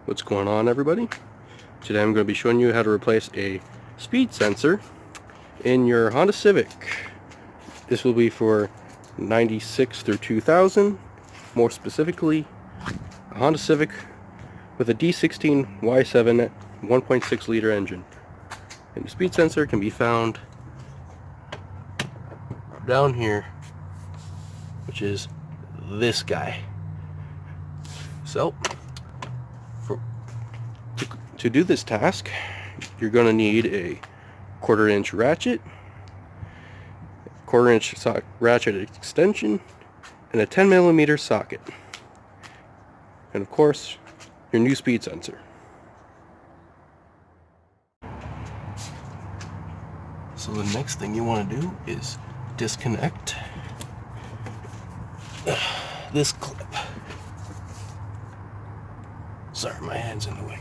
What's going on, everybody? Today I'm going to be showing you how to replace a speed sensor in your Honda Civic. This will be for 96 through 2000, more specifically a Honda Civic with a D16Y7 1.6 liter engine. And the speed sensor can be found down here, which is this guy. So to do this task, you're going to need a 1/4 inch ratchet, 1/4 inch ratchet extension, and a 10mm socket. And of course, your new speed sensor. So the next thing you want to do is disconnect this clip. Sorry, my hand's in the way.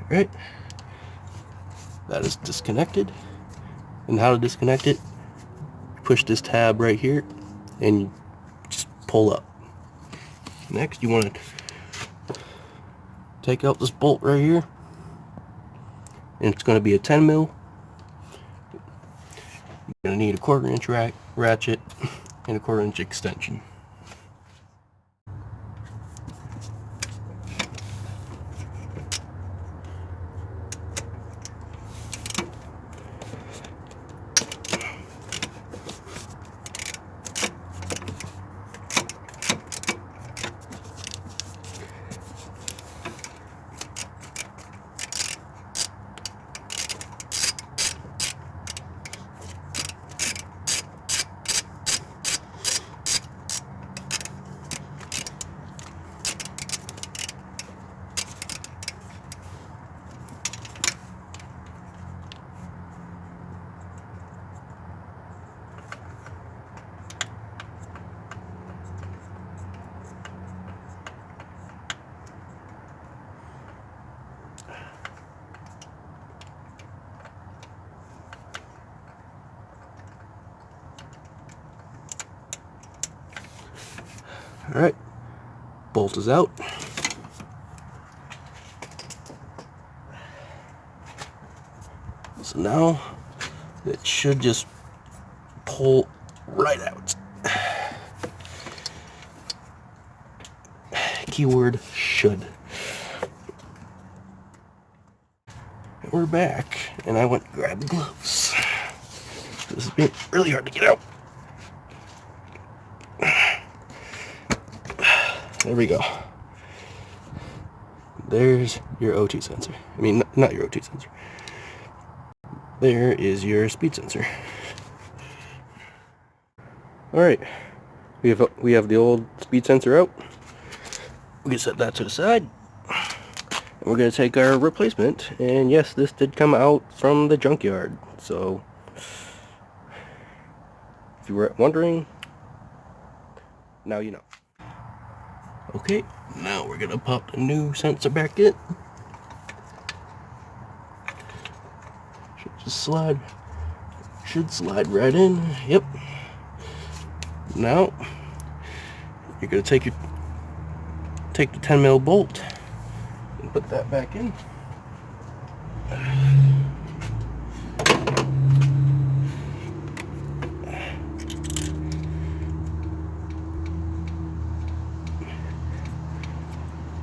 Right, that is disconnected. And how to disconnect it: push this tab right here and you just pull up. Next, you want to take out this bolt right here, and it's going to be a 10mm. You're going to need a 1/4 inch ratchet and a 1/4 inch extension. Alright, bolt is out. So now it should just pull right out. Keyword should. And we're back, and I went and grabbed the gloves. This has been really hard to get out. There we go. There's your O2 sensor. I mean, not your O2 sensor. There is your speed sensor. Alright, we have the old speed sensor out. We can set that to the side. And we're going to take our replacement. And yes, this did come out from the junkyard. So, if you were wondering, now you know. Okay, now we're gonna pop the new sensor back in. Should slide right in. Yep. Now you're gonna take the 10mm bolt and put that back in.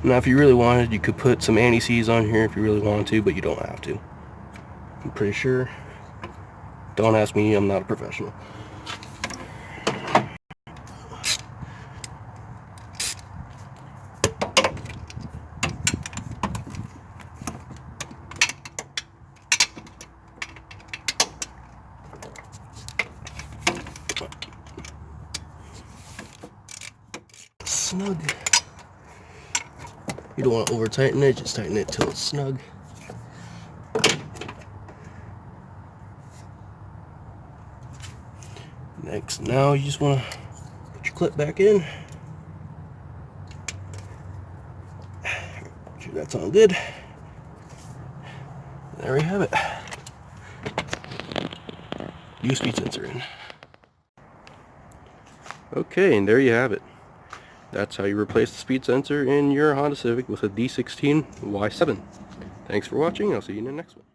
Now, if you really wanted, you could put some anti-seize on here if you really wanted to, but you don't have to. I'm pretty sure. Don't ask me, I'm not a professional. Snug. You don't want to over tighten it, just tighten it till it's snug. Next, now you just want to put your clip back in. Make sure that's on good. There we have it. New speed sensor in. Okay, and there you have it. That's how you replace the speed sensor in your Honda Civic with a D16Y7. Thanks for watching. I'll see you in the next one.